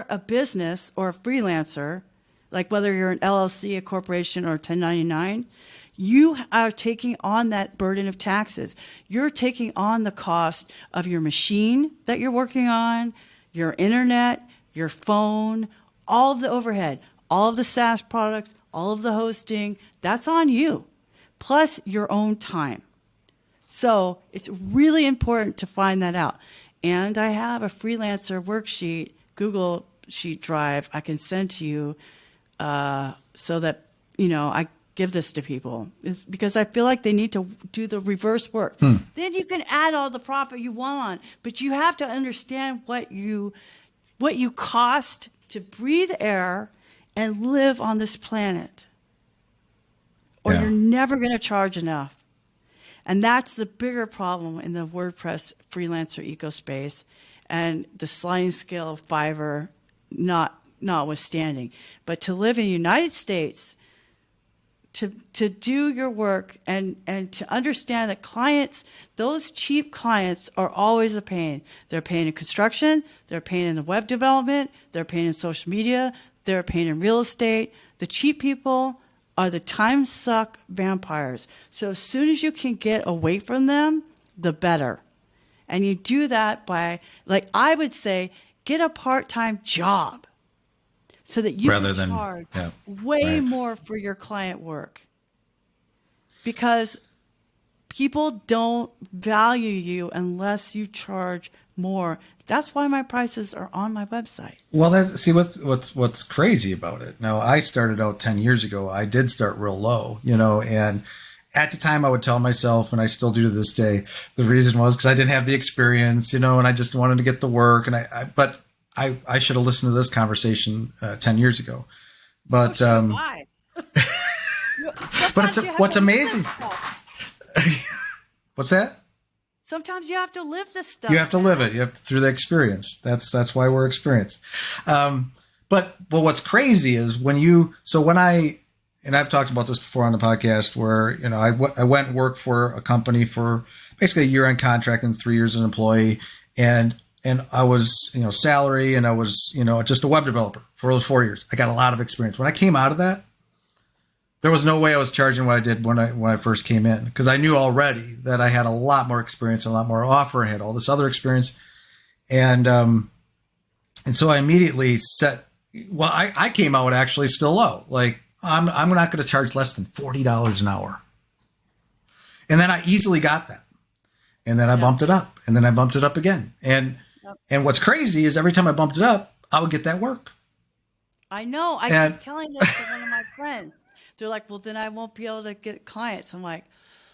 a business or a freelancer, like whether you're an LLC, a corporation, or 1099, you are taking on that burden of taxes. You're taking on the cost of your machine that you're working on, your internet, your phone, all of the overhead, all of the SaaS products, all of the hosting. That's on you, plus your own time. So it's really important to find that out. And I have a freelancer worksheet, Google Sheet Drive, I can send to you so that, I give this to people. It's because I feel like they need to do the reverse work. Then you can add all the profit you want, but you have to understand what you cost to breathe air and live on this planet, or you're never going to charge enough. And that's the bigger problem in the WordPress freelancer ecospace, and the sliding scale of Fiverr notwithstanding. But to live in the United States, to do your work and to understand that clients, those cheap clients, are always a pain. They're a pain in construction, they're a pain in the web development, they're a pain in social media, they're a pain in real estate. The cheap people are the time suck vampires. So as soon as you can get away from them, the better. And you do that by, like, I would say, get a part-time job so that you can charge way more for your client work. Because people don't value you unless you charge more. That's why my prices are on my website. Well, what's crazy about it. Now, I started out 10 years ago. I did start real low, and at the time I would tell myself, and I still do to this day, the reason was because I didn't have the experience, and I just wanted to get the work. And I should have listened to this conversation 10 years ago. But, but what's amazing. What's that? Sometimes you have to live this stuff. You have to live it. You have to, through the experience. That's why we're experienced. But what's crazy is and I've talked about this before on the podcast where, I went and worked for a company for basically a year-end contract and 3 years as an employee. And I was, salary, and I was, just a web developer for those 4 years. I got a lot of experience. When I came out of that, there was no way I was charging what I did when I first came in, because I knew already that I had a lot more experience, a lot more offer, and had all this other experience. And so I immediately I came out actually still low. Like, I'm not going to charge less than $40 an hour. And then I easily got that. And then I bumped it up, and then I bumped it up again. And what's crazy is every time I bumped it up, I would get that work. I know. I keep telling this to one of my friends. They're like, well, then I won't be able to get clients. I'm like,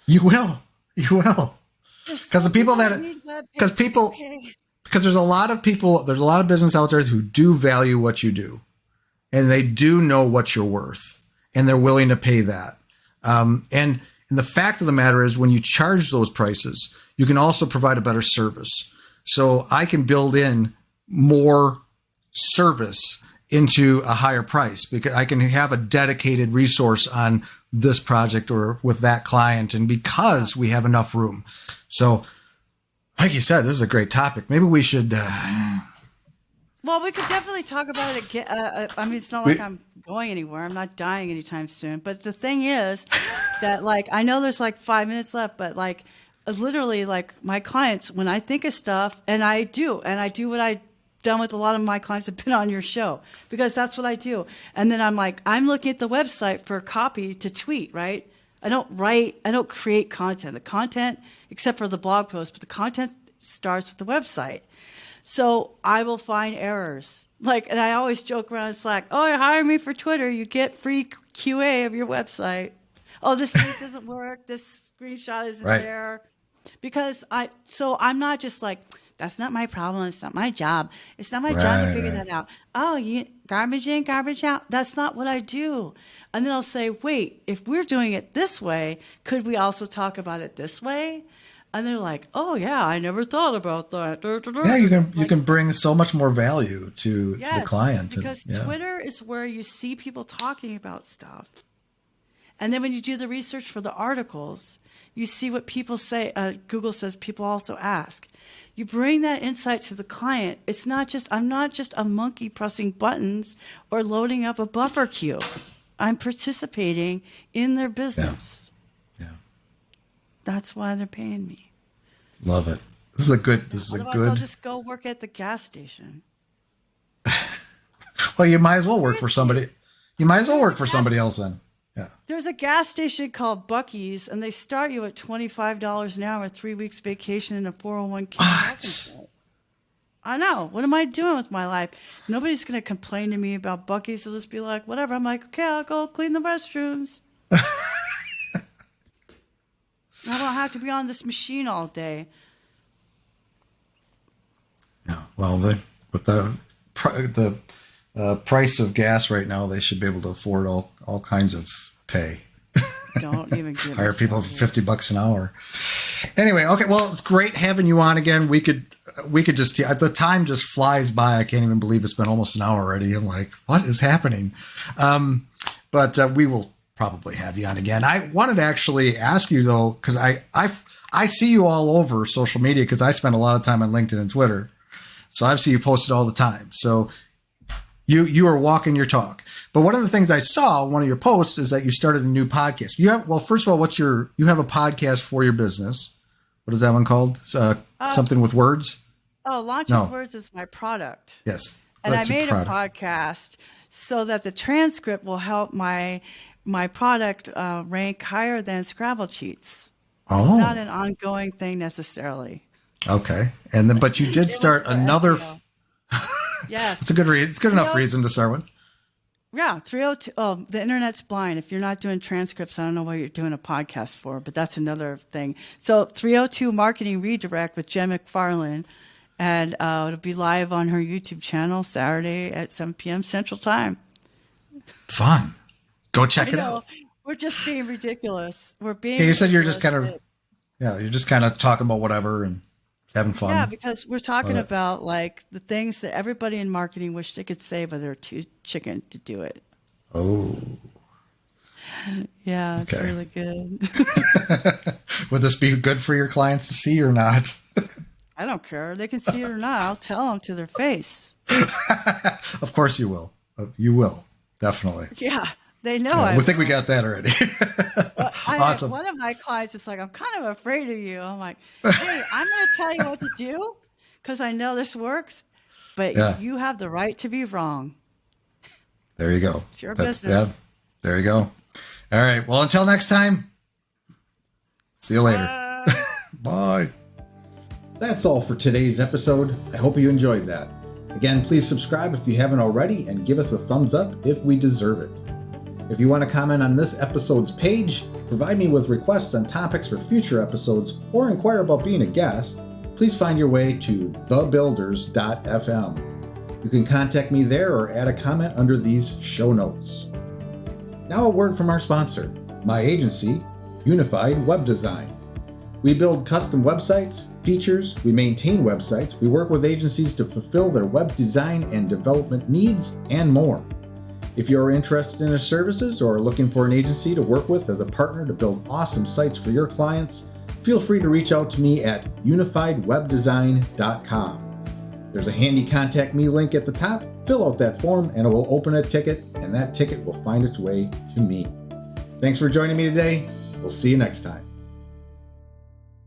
you will. Because there's a lot of people, there's a lot of business out there who do value what you do, and they do know what you're worth, and they're willing to pay that. And the fact of the matter is, when you charge those prices, you can also provide a better service. So I can build in more service into a higher price, because I can have a dedicated resource on this project or with that client, and because we have enough room. So like you said, this is a great topic. Maybe we should well, we could definitely talk about it again. I mean, it's not like I'm going anywhere. I'm not dying anytime soon. But the thing is that, like, I know there's like 5 minutes left, but like, literally, like, my clients, when I think of stuff, and I do what I done with a lot of my clients that have been on your show, because that's what I do. And then I'm looking at the website for copy to tweet, right? I don't create content. The content, except for the blog post, but the content starts with the website. So I will find errors. Like, and I always joke around in Slack, oh, you hire me for Twitter, you get free QA of your website. Oh, this link doesn't work. This screenshot isn't there. Because I'm not just like, that's not my problem. It's not my job. It's not my job to figure that out. Oh, you garbage in, garbage out. That's not what I do. And then I'll say, wait, if we're doing it this way, could we also talk about it this way? And they're like, oh yeah, I never thought about that. Yeah, you can bring so much more value to the client. Because Twitter is where you see people talking about stuff. And then when you do the research for the articles, you see what people say. Google says people also ask. You bring that insight to the client. I'm not just a monkey pressing buttons or loading up a buffer queue. I'm participating in their business. Yeah. That's why they're paying me. Love it. Otherwise, I'll just go work at the gas station. Well, you might as well work for somebody. You might as well work for somebody else then. Yeah. There's a gas station called Buc-ee's, and they start you at $25 an hour, 3 weeks vacation, and a 401k. What? I know. What am I doing with my life? Nobody's going to complain to me about Buc-ee's. They'll just be like, whatever. I'm like, okay, I'll go clean the restrooms. I don't have to be on this machine all day. No. Well, with the price of gas right now, they should be able to afford all kinds of pay. Don't even give hire people for $50 an hour. Anyway, okay. Well, it's great having you on again. We could just, the time just flies by. I can't even believe it's been almost an hour already. I'm like, what is happening? But we will probably have you on again. I wanted to actually ask you though, because I see you all over social media, because I spend a lot of time on LinkedIn and Twitter. So I see you posted all the time. So you are walking your talk. But one of the things I saw, one of your posts, is that you started a new podcast. First of all, you have a podcast for your business. What is that one called? Something with words? Oh, Launching with Words is my product. Yes. And I made a podcast so that the transcript will help my product rank higher than Scrabble cheats. Oh. It's not an ongoing thing necessarily. Okay. And then, but you did start another. Yes. It's a good reason. It's good enough reason to start one. Yeah. 302. Oh, the internet's blind. If you're not doing transcripts, I don't know what you're doing a podcast for, but that's another thing. So 302 Marketing Redirect with Jen McFarland. And it'll be live on her YouTube channel Saturday at 7 p.m. Central Time. Fun. Go check it out. We're just being ridiculous. You said you're just kind of Yeah, you're just kind of talking about whatever and having fun. Yeah, because we're talking about like the things that everybody in marketing wish they could say, but they're too chicken to do it. Oh. Yeah, it's Okay. really good. Would this be good for your clients to see or not? I don't care. They can see it or not. I'll tell them to their face. Of course you will. You will. Definitely. Yeah, they know. Yeah, we think we got that already. Awesome. One of my clients is like, I'm kind of afraid of you. I'm like, hey, I'm going to tell you what to do because I know this works, but you have the right to be wrong. There you go. It's your business. Yeah, there you go. All right. Well, until next time, see you later. Bye. That's all for today's episode. I hope you enjoyed that. Again, please subscribe if you haven't already and give us a thumbs up if we deserve it. If you want to comment on this episode's page, provide me with requests on topics for future episodes, or inquire about being a guest, please find your way to thebuilders.fm. You can contact me there or add a comment under these show notes. Now a word from our sponsor, my agency, Unified Web Design. We build custom websites, features, we maintain websites, we work with agencies to fulfill their web design and development needs, and more. If you're interested in our services or are looking for an agency to work with as a partner to build awesome sites for your clients, feel free to reach out to me at unifiedwebdesign.com. There's a handy contact me link at the top. Fill out that form and it will open a ticket, and that ticket will find its way to me. Thanks for joining me today. We'll see you next time.